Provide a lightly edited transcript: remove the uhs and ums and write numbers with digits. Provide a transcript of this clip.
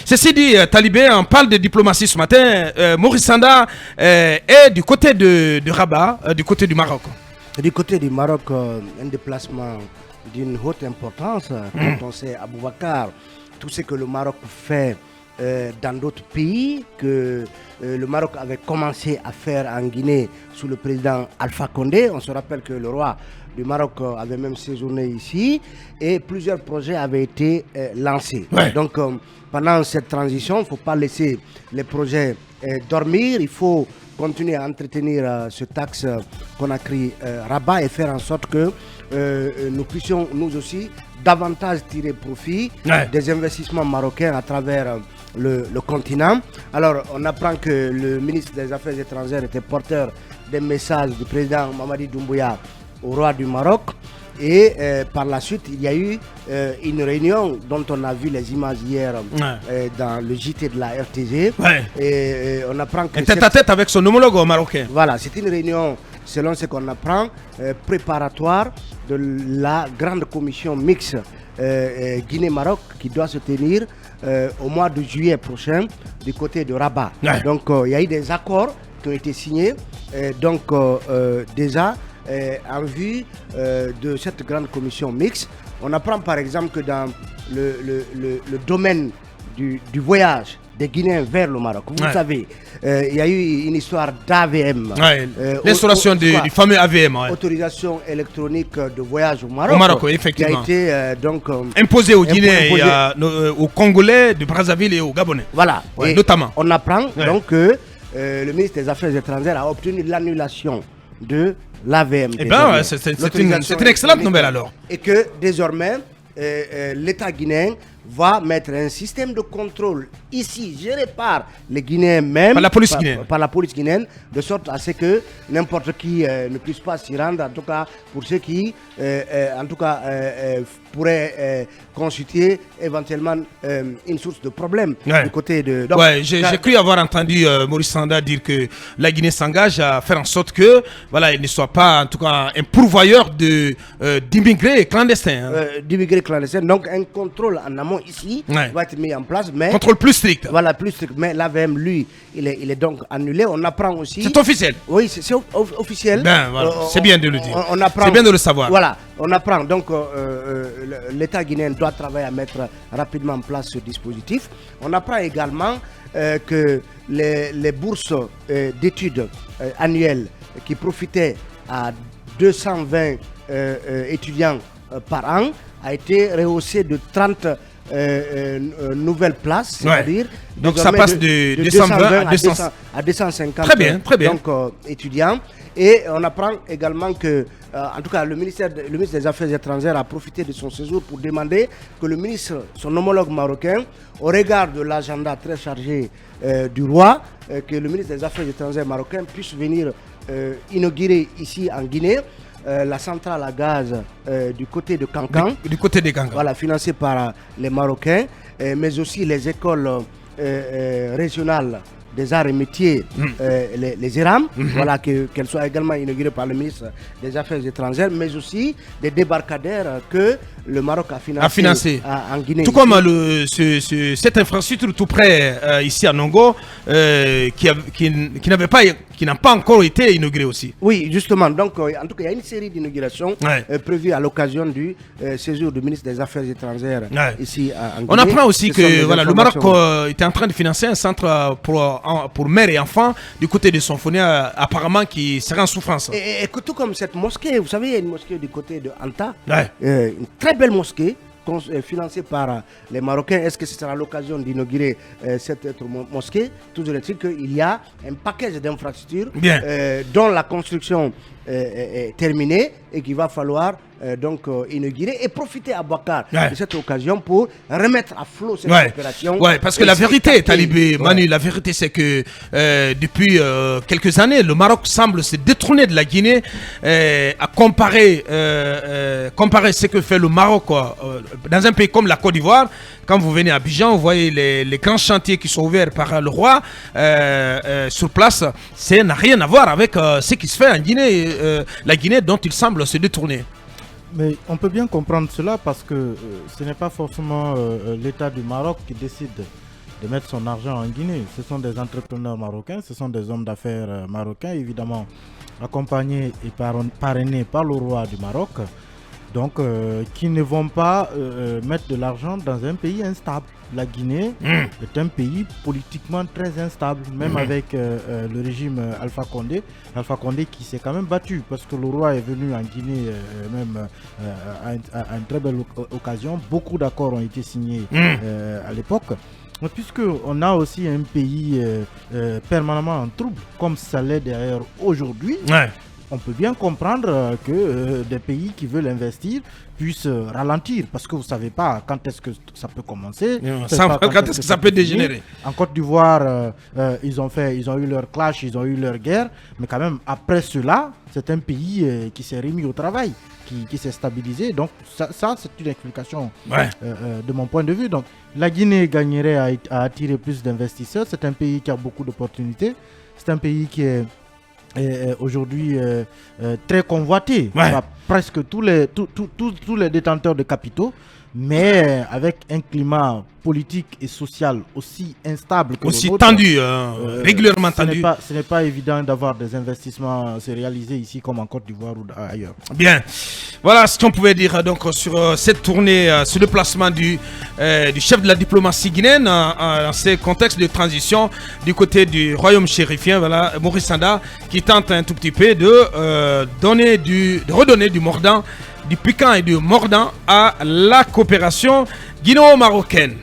Ceci dit, Talibé, on parle de diplomatie ce matin. Maurice Sanda est du côté de Rabat, du côté du Maroc. Du côté du Maroc, un déplacement d'une haute importance. Quand on sait Aboubacar, tout ce que le Maroc fait dans d'autres pays, que le Maroc avait commencé à faire en Guinée sous le président Alpha Condé. On se rappelle que le roi du Maroc avait même séjourné ici et plusieurs projets avaient été lancés. Ouais. Donc pendant cette transition, il ne faut pas laisser les projets dormir, il faut continuer à entretenir ce axe Conakry Rabat et faire en sorte que nous puissions nous aussi davantage tirer profit des investissements marocains à travers le continent. Alors on apprend que le ministre des Affaires étrangères était porteur des messages du président Mamadi Doumbouya au roi du Maroc. Et par la suite, il y a eu une réunion dont on a vu les images hier dans le JT de la RTG. Et on apprend que tête à tête avec son homologue marocain. Voilà, c'est une réunion, selon ce qu'on apprend, préparatoire de la grande commission mixte Guinée-Maroc qui doit se tenir au mois de juillet prochain du côté de Rabat. Donc il y a eu des accords qui ont été signés. Donc déjà, en vue de cette grande commission mixte, on apprend par exemple que dans le domaine du voyage des Guinéens vers le Maroc, vous savez, il y a eu une histoire d'AVM. L'installation du fameux AVM. Autorisation électronique de voyage au Maroc. Au Maroc, effectivement. Qui a été donc imposée aux Guinéens, aux Congolais, de Brazzaville et aux Gabonais. Voilà, et notamment. On apprend donc que le ministre des Affaires étrangères a obtenu l'annulation de l'AVM. Eh bien, c'est une excellente nouvelle alors. Et que désormais, l'État guinéen va mettre un système de contrôle ici, géré par les Guinéens même, par la police guinéenne. Par la police guinéenne, de sorte à ce que n'importe qui ne puisse pas s'y rendre, en tout cas pour ceux qui, pourraient constituer éventuellement une source de problème du côté de... Donc, j'ai cru avoir entendu Maurice Sanda dire que la Guinée s'engage à faire en sorte que, voilà, il ne soit pas, en tout cas, un pourvoyeur d'immigrés clandestins. D'immigrés clandestins, donc un contrôle en amont ici va être mis en place, mais contrôle plus strict. Voilà, plus strict. Mais l'AVM, lui, il est donc annulé. On apprend aussi. C'est officiel. Oui, c'est officiel. Ben, voilà. C'est bien de le dire. C'est bien de le savoir. Voilà, on apprend. Donc, l'État guinéen doit travailler à mettre rapidement en place ce dispositif. On apprend également que les bourses d'études annuelles qui profitaient à 220 étudiants par an a été rehaussé de 30 nouvelles places, c'est-à-dire donc ça passe de 220 à 250 très bien. Donc, étudiants. Et on apprend également que, en tout cas, le ministre des Affaires étrangères a profité de son séjour pour demander que le ministre, son homologue marocain, au regard de l'agenda très chargé du roi, que le ministre des Affaires étrangères marocain puisse venir inaugurer ici en Guinée la centrale à gaz du côté de Kankan. Du côté des Kankan. Voilà, financée par les Marocains, mais aussi les écoles régionales des arts et métiers, les ERAM, voilà, qu'elles soient également inaugurées par le ministre des Affaires étrangères, mais aussi des débarcadères que le Maroc a financé en Guinée. Tout comme cette infrastructure tout près ici à Nongo, qui n'a pas encore été inaugurée aussi. Oui, justement. Donc, en tout cas, il y a une série d'inaugurations prévues à l'occasion du séjour du ministre des Affaires étrangères ici en Guinée. On apprend aussi que voilà, le Maroc était en train de financer un centre pour mères et enfants du côté de Sonfonia, apparemment qui serait en souffrance. Et tout comme cette mosquée, vous savez, il y a une mosquée du côté de Anta, une très belle mosquée financée par les Marocains. Est-ce que ce sera l'occasion d'inaugurer cette mosquée? Toujours est-il qu'il y a un package d'infrastructures dont la construction est terminée et qu'il va falloir donc inaugurer et profiter à Bakar de cette occasion pour remettre à flot cette opération. Oui, parce que la vérité, Talibé, Manu, la vérité c'est que depuis quelques années, le Maroc semble se détourner de la Guinée à comparer ce que fait le Maroc dans un pays comme la Côte d'Ivoire. Quand vous venez à Abidjan, vous voyez les grands chantiers qui sont ouverts par le roi sur place. Ça n'a rien à voir avec ce qui se fait en Guinée, la Guinée dont il semble se détourner. Mais on peut bien comprendre cela parce que ce n'est pas forcément l'État du Maroc qui décide de mettre son argent en Guinée. Ce sont des entrepreneurs marocains, ce sont des hommes d'affaires marocains, évidemment accompagnés et parrainés par le roi du Maroc, donc qui ne vont pas mettre de l'argent dans un pays instable. La Guinée est un pays politiquement très instable, même avec le régime Alpha Condé. Alpha Condé qui s'est quand même battu parce que le roi est venu en Guinée à une très belle occasion. Beaucoup d'accords ont été signés à l'époque. Puisqu'on a aussi un pays permanemment en trouble, comme ça l'est d'ailleurs aujourd'hui, on peut bien comprendre que des pays qui veulent investir puissent ralentir, parce que vous ne savez pas quand est-ce que ça peut commencer, quand est-ce que ça peut dégénérer. En Côte d'Ivoire, ils ont eu leur clash, ils ont eu leur guerre, mais quand même après cela, c'est un pays qui s'est remis au travail, qui s'est stabilisé. Donc ça c'est une explication de mon point de vue. Donc la Guinée gagnerait à attirer plus d'investisseurs. C'est un pays qui a beaucoup d'opportunités. C'est un pays qui est aujourd'hui très convoité par presque tous les détenteurs de capitaux, mais avec un climat politique et social aussi instable que aussi le nôtre, tendu, régulièrement tendu. Ce n'est pas évident d'avoir des investissements se réaliser ici comme en Côte d'Ivoire ou ailleurs. Bien, voilà ce qu'on pouvait dire donc sur cette tournée, ce déplacement du chef de la diplomatie guinéenne dans ces contextes de transition du côté du royaume chérifien, voilà, Maurice Sanda, qui tente un tout petit peu de redonner du mordant, du piquant et du mordant à la coopération guinéo-marocaine.